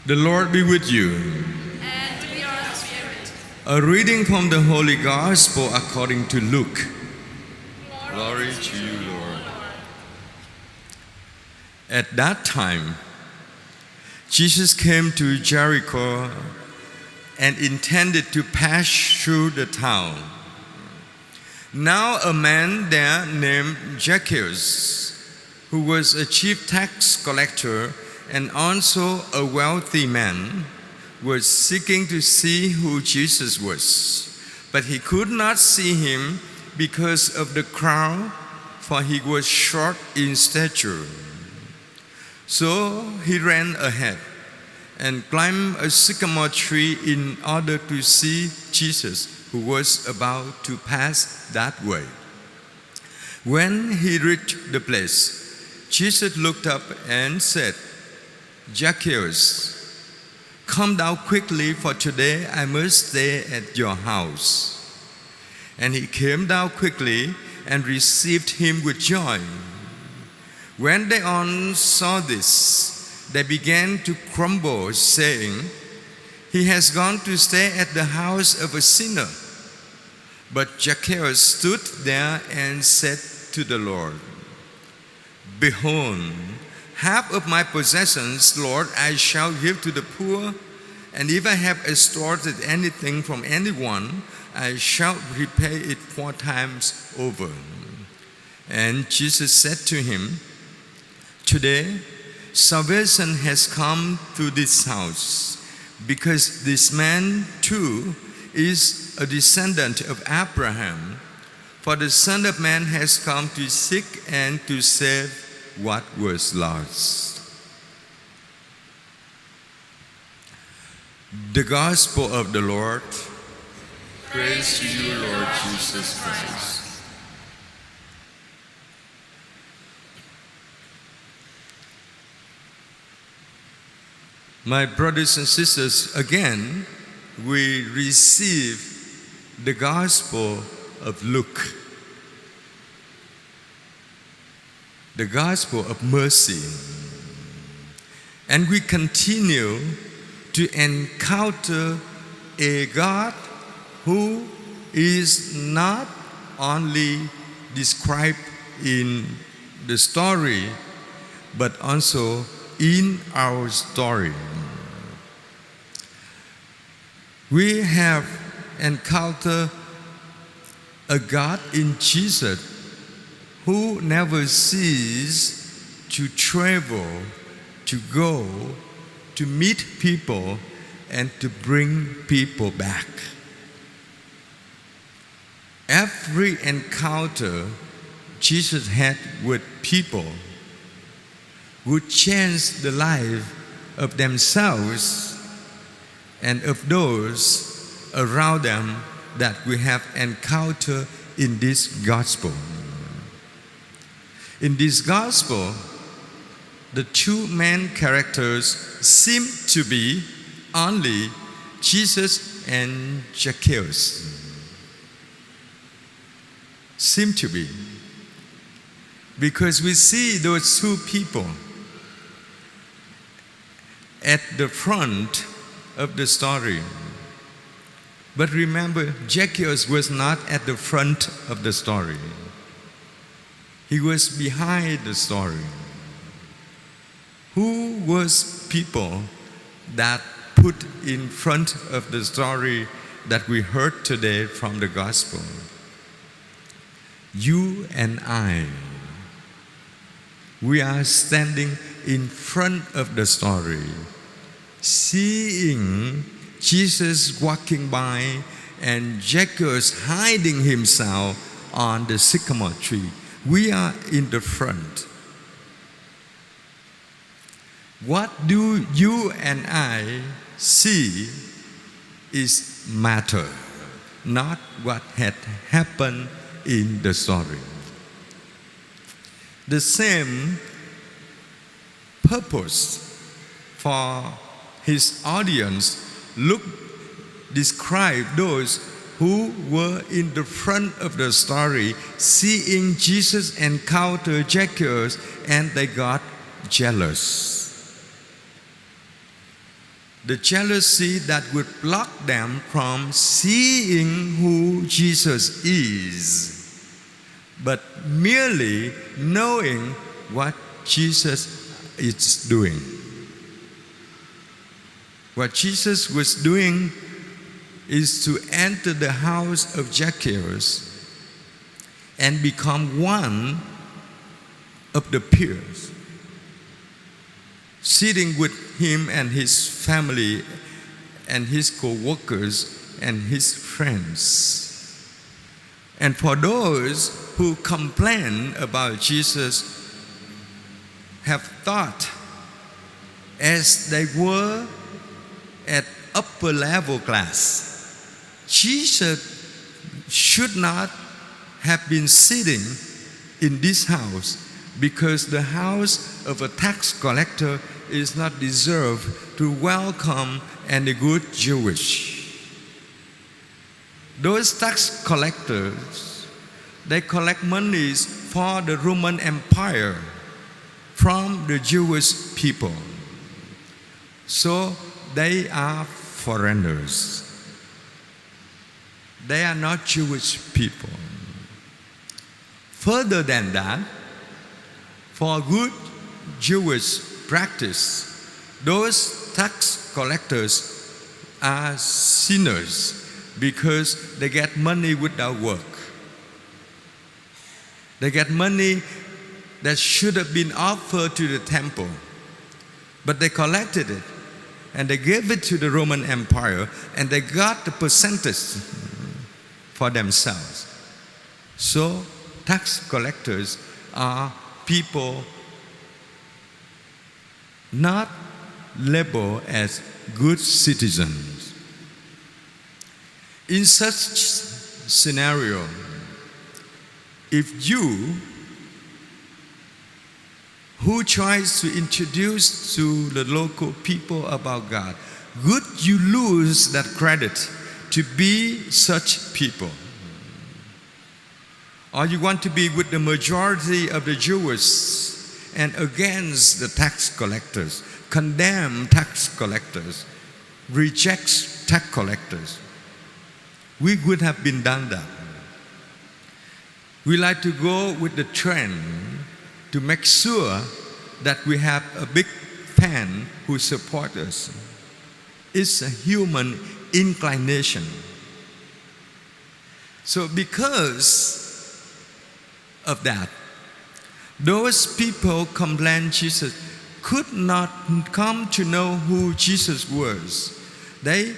The Lord be with you. And with your spirit. A reading from the Holy Gospel according to Luke. Glory to you, Lord. At that time, Jesus came to Jericho and intended to pass through the town. Now a man there named Zacchaeus, who was a chief tax collector and also a wealthy man, was seeking to see who Jesus was. But he could not see him because of the crowd, for he was short in stature. So he ran ahead and climbed a sycamore tree in order to see Jesus, who was about to pass that way. When he reached the place, Jesus looked up and said, "Zacchaeus, come down quickly, for today I must stay at your house." And he came down quickly and received him with joy. When they all saw this, they began to grumble, saying, "He has gone to stay at the house of a sinner." But Zacchaeus stood there and said to the Lord, "Behold, half of my possessions, Lord, I shall give to the poor, and if I have extorted anything from anyone, I shall repay it 4 times over." And Jesus said to him, "Today salvation has come to this house, because this man too is a descendant of Abraham. For the Son of Man has come to seek and to save what was lost." The Gospel of the Lord. Praise to you, Lord Jesus Christ. My brothers and sisters, again, we receive the Gospel of Luke, the Gospel of mercy, and we continue to encounter a God who is not only described in the story, but also in our story. We have encountered a God in Jesus who never ceases to travel, to go, to meet people, and to bring people back. Every encounter Jesus had with people would change the life of themselves and of those around them that we have encountered in this gospel. In this gospel, the 2 main characters seem to be only Jesus and Zacchaeus. Seem to be. Because we see those 2 people at the front of the story. But remember, Zacchaeus was not at the front of the story. He was behind the story. Who was people that put in front of the story that we heard today from the gospel? You and I. We are standing in front of the story, seeing Jesus walking by and Zacchaeus hiding himself on the sycamore tree. We are in the front. What do you and I see is matter, not what had happened in the story. The same purpose for his audience. Luke described those who were in the front of the story, seeing Jesus encounter Zacchaeus, and they got jealous. the jealousy that would block them from seeing who Jesus is, but merely knowing what Jesus is doing. What Jesus was doing is to enter the house of Zacchaeus and become one of the peers, sitting with him and his family and his co-workers and his friends. And for those who complain about Jesus, have thought as they were at upper level class, Jesus should not have been sitting in this house, because the house of a tax collector is not deserved to welcome any good Jewish. Those tax collectors, they collect monies for the Roman Empire from the Jewish people. So they are foreigners. They are not Jewish people. Further than that, for good Jewish practice, those tax collectors are sinners because they get money without work. They get money that should have been offered to the temple, but they collected it and they gave it to the Roman Empire, and they got the percentage for themselves. So tax collectors are people not labeled as good citizens. In such scenario, if you who tries to introduce to the local people about God, would you lose that credit to be such people? Or you want to be with the majority of the Jews and against the tax collectors, condemn tax collectors, reject tax collectors? We would have been done that. We like to go with the trend to make sure that we have a big fan who supports us. It's a human inclination. So because of that, those people complained Jesus could not come to know who Jesus was. They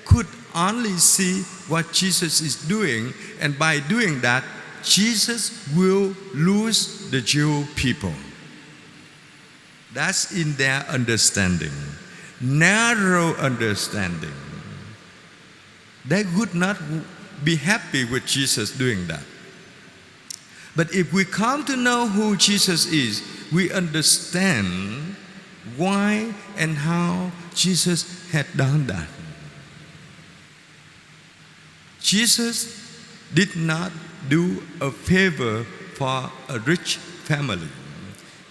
could only see what Jesus is doing, and by doing that, Jesus will lose the Jew people. That's in their understanding, narrow understanding. They would not be happy with Jesus doing that. But if we come to know who Jesus is, we understand why and how Jesus had done that. Jesus did not do a favor for a rich family.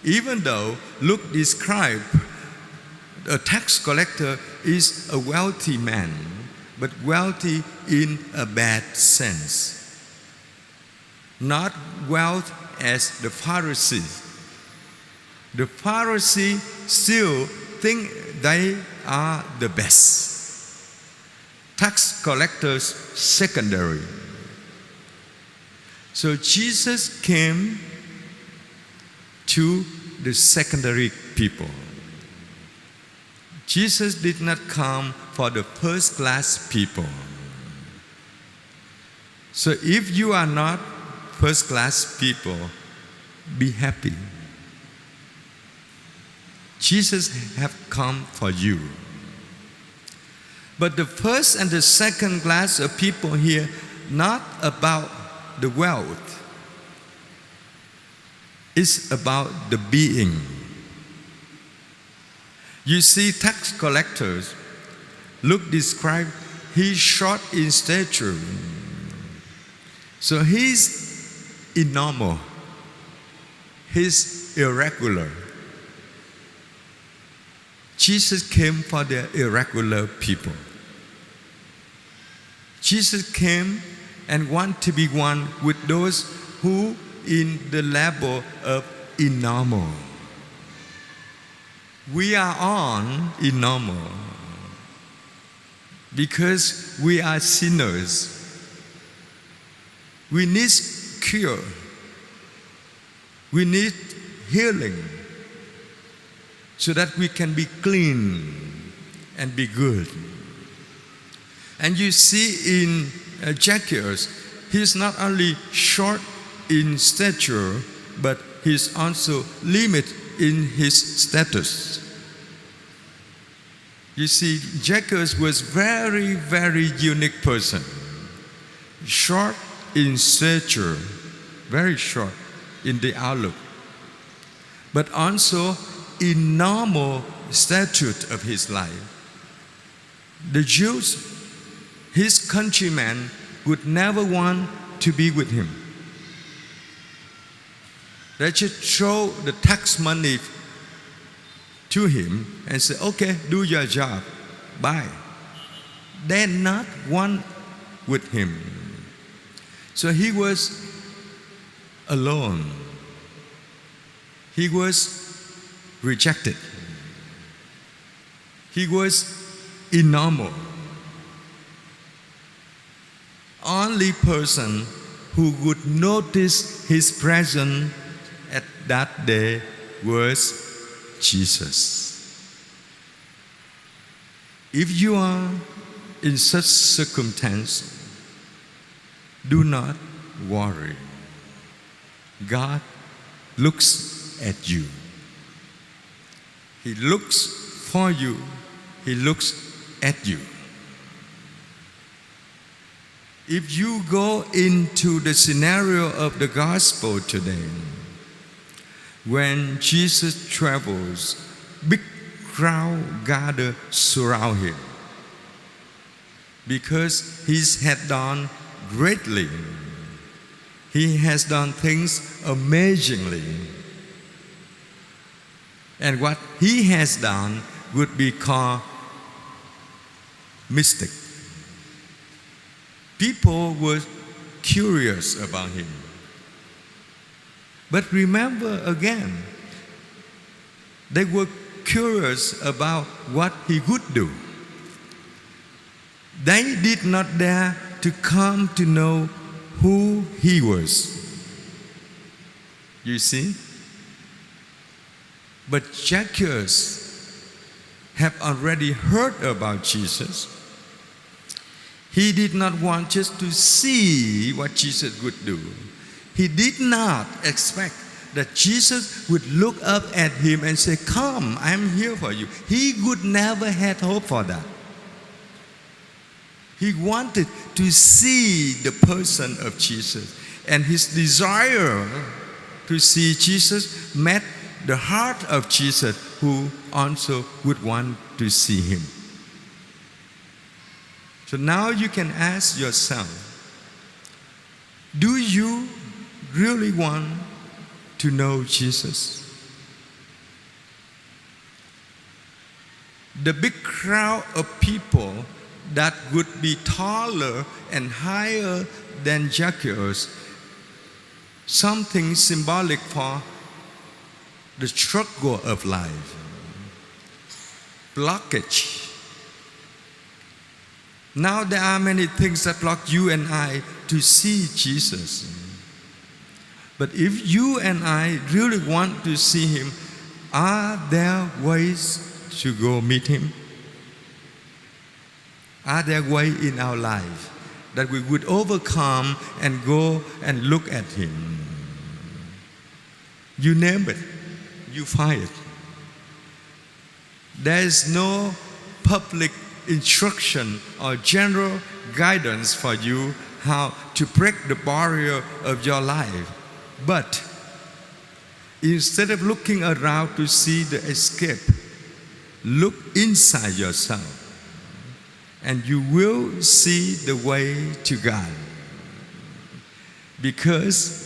Even though Luke described a tax collector is a wealthy man, but wealthy in a bad sense. Not wealth as the Pharisees. The Pharisees still think they are the best. Tax collectors secondary. So Jesus came to the secondary people. Jesus did not come for the first class people. So if you are not first class people, be happy. Jesus have come for you. But the first and the second class of people here, not about the wealth. It's about the being. You see, tax collectors, Luke described, he's short in stature. So he's abnormal. He's irregular. Jesus came for the irregular people. Jesus came and want to be one with those who in the level of normal. We are on normal because we are sinners. We need cure. We need healing so that we can be clean and be good. And you see in Zacchaeus, he's not only short in stature, but he's also limited in his status. You see, Zacchaeus was very, very unique person. Short in stature, very short in the outlook, but also in normal statute of his life. The Jews, his countrymen, would never want to be with him. They just throw the tax money to him and say, okay, do your job, bye. They not one with him. So he was alone. He was rejected. He was normal. Only person who would notice his presence at that day was Jesus. If you are in such circumstance, do not worry. God looks at you. He looks for you. He looks at you. If you go into the scenario of the gospel today, when Jesus travels, big crowd gather surround him because he has done greatly. He has done things amazingly. And what he has done would be called mystic. People were curious about him. But remember again, they were curious about what he would do. They did not dare to come to know who he was. You see? But Zacchaeus have already heard about Jesus. He did not want just to see what Jesus would do. He did not expect that Jesus would look up at him and say, come, I'm here for you. He would never have hope for that. He wanted to see the person of Jesus. And his desire to see Jesus met the heart of Jesus, who also would want to see him. So now you can ask yourself, do you really want to know Jesus? The big crowd of people that would be taller and higher than Zacchaeus, something symbolic for the struggle of life, blockage. Now there are many things that block you and I to see Jesus. But if you and I really want to see him, are there ways to go meet him? Are there ways in our life that we would overcome and go and look at him? You name it, you find it. There is no public instruction or general guidance for you how to break the barrier of your life. But instead of looking around to see the escape, look inside yourself and you will see the way to God. Because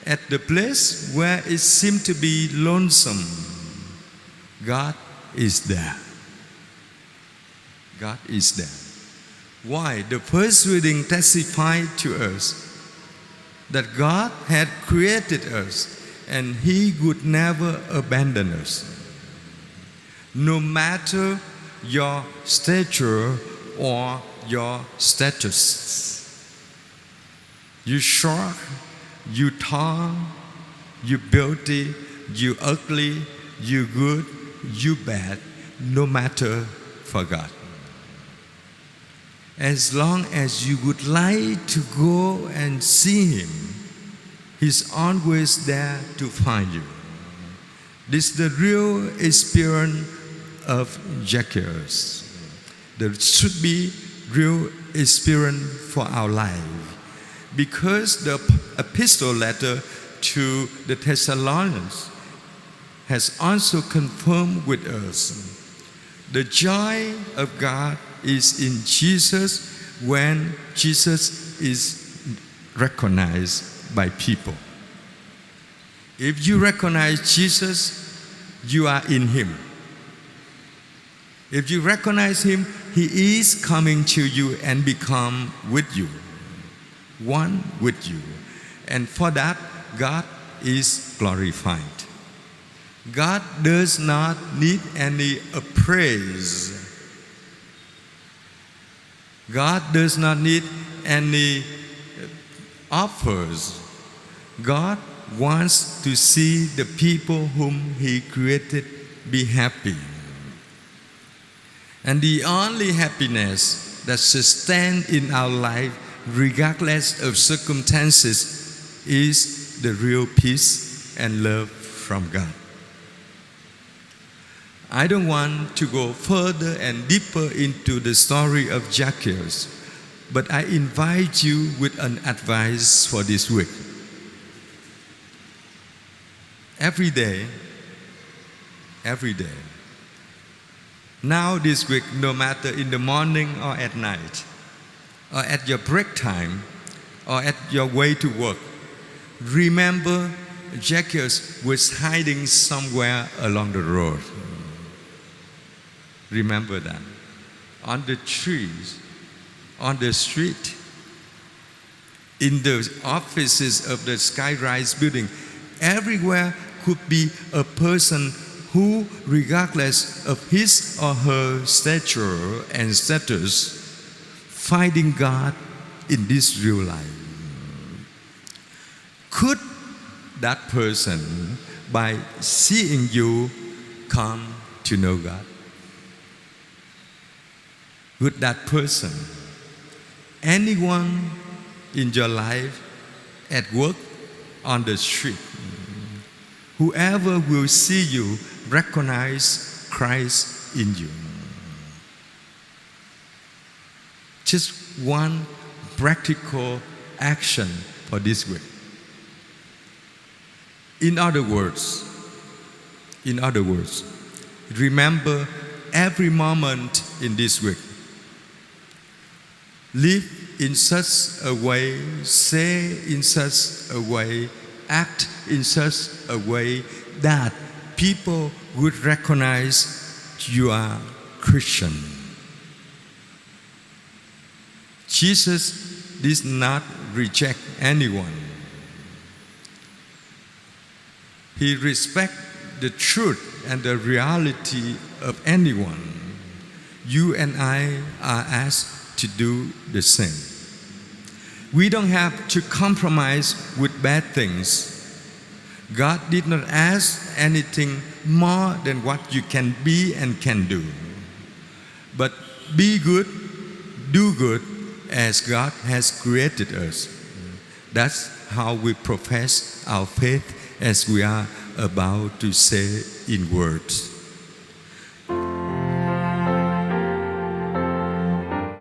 at the place where it seemed to be lonesome, God is there. God is there. Why? The first reading testified to us that God had created us and He would never abandon us. No matter your stature or your status. You short, you tall, you beauty, you ugly, you good, you bad, no matter for God. As long as you would like to go and see Him, He's always there to find you. This is the real experience of Zacchaeus. There should be real experience for our life. Because the epistle letter to the Thessalonians has also confirmed with us the joy of God is in Jesus when Jesus is recognized by people. If you recognize Jesus, you are in Him. If you recognize Him, He is coming to you and become with you, one with you. And for that, God is glorified. God does not need any praise. God does not need any offers. God wants to see the people whom He created be happy. And the only happiness that sustains in our life, regardless of circumstances, is the real peace and love from God. I don't want to go further and deeper into the story of Zacchaeus, but I invite you with an advice for this week. Every day, now this week, no matter in the morning or at night, or at your break time, or at your way to work, remember Zacchaeus was hiding somewhere along the road. Remember that. On the trees, on the street, in the offices of the skyrise building, everywhere could be a person who, regardless of his or her stature and status, finding God in this real life. Could that person, by seeing you, come to know God? Would that person, anyone in your life, at work, on the street, whoever will see you, recognize Christ in you? Just one practical action for this week. In other words, remember every moment in this week. Live in such a way, say in such a way, act in such a way that people would recognize you are Christian. Jesus did not reject anyone. He respects the truth and the reality of anyone. You and I are asked to do the same. We don't have to compromise with bad things. God did not ask anything more than what you can be and can do. But be good, do good as God has created us. That's how we profess our faith as we are about to say in words.